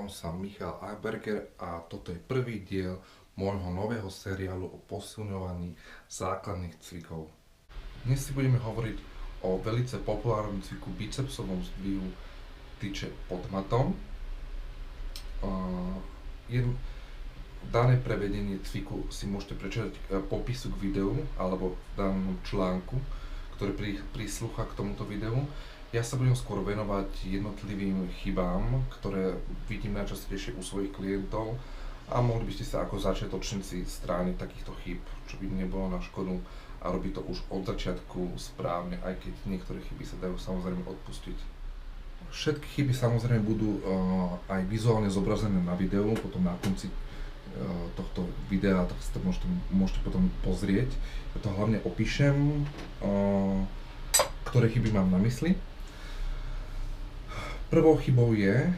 Volám sa Michal Achberger a toto je prvý diel môjho nového seriálu o posilňovaní základných cvikov. Dnes si budeme hovoriť o velice populárnom cviku bicepsovom zdvihu tyče pod matom. Dané prevedenie cviku si môžete prečítať popisu k videu alebo v danom článku, ktorý prislúcha k tomuto videu. Ja sa budem skôr venovať jednotlivým chybám, ktoré vidím najčastejšie u svojich klientov a mohli by ste sa ako začiatočníci strániť takýchto chýb, čo by nebolo na škodu a robiť to už od začiatku správne, aj keď niektoré chyby sa dajú samozrejme odpustiť. Všetky chyby samozrejme budú aj vizuálne zobrazené na videu, potom na konci tohto videa, tak si to môžete potom pozrieť. Ja to hlavne opíšem, ktoré chyby mám na mysli. Prvou chybou je,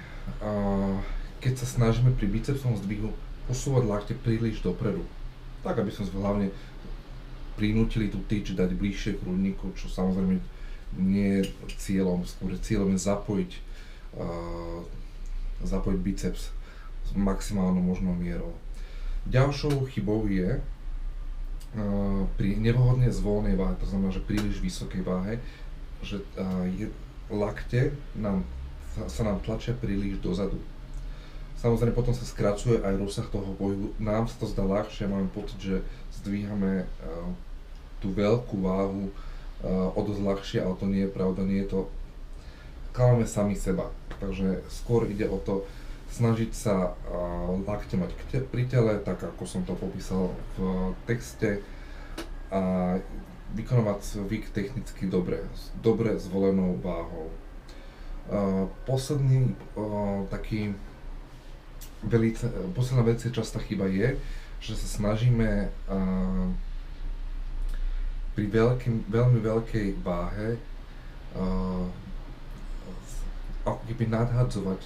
keď sa snažíme pri bicepsovom zdvihu posúvať lakte príliš dopredu. Tak, aby sme hlavne prinútili tú tyč dať bližšie k hrudníku, čo samozrejme nie je cieľom, skôr cieľom je zapojiť biceps s maximálnou možnou mierou. Ďalšou chybou je pri nevhodne zvolnej váhe, to znamená, že príliš vysokej váhe, že lakte sa nám tlačia príliš dozadu. Samozrejme potom sa skracuje aj rozsah toho pohybu. Nám sa to zdá ľahšie, máme pocit, že zdvíhame tú veľkú váhu o dosť ľahšie, ale to nie je pravda, nie je to. Klameme sami seba. Takže skôr ide o to snažiť sa lakte mať pri tele, tak ako som to popísal v texte, a vykonávať cvik technicky dobre zvolenou váhou. Posledná vec, častá chyba je, že sa snažíme pri veľmi veľkej váhe ako keby nadhadzovať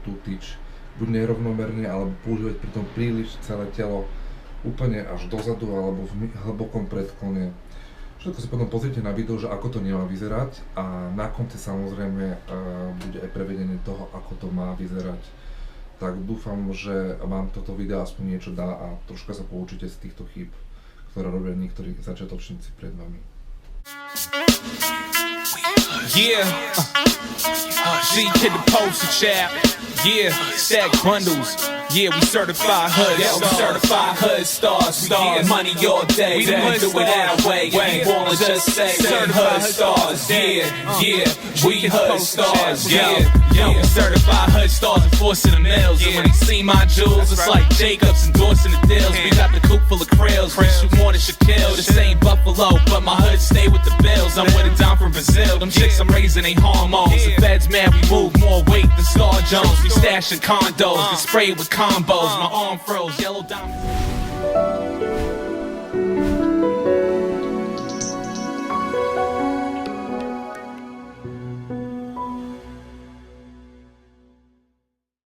tú tyč, buď nerovnomerne, alebo používať pritom príliš celé telo úplne až dozadu alebo v hlbokom predklone. Všetko si potom pozrite na video, že ako to nemá vyzerať, a na konci samozrejme bude aj prevedenie toho, ako to má vyzerať. Tak dúfam, že vám toto video aspoň niečo dá a troška sa poučíte z týchto chýb, ktoré robia niektorí začiatočníci pred vami. Yeah, G to the poster child. Yeah, stack bundles. Yeah, we certified HUD. Yeah, we certified HUD stars. We get money all day. We do it our way. If you wanna just say HUD stars. Yeah, we HUD stars. Yeah, we certified HUD stars enforcing the mills. And when they see my jewels, it's like Jacobs endorsing the deals. We got the coop full of krills. We shoot more than Shaquille. This ain't Buffalo, but my hood stay with the Bills. I'm with a dime from Brazil. Them chicks I'm raising ain't hormones. The feds, man, we move more weight than Star Jones. We stashing condos, get sprayed with combos. My arm froze, yellow diamonds.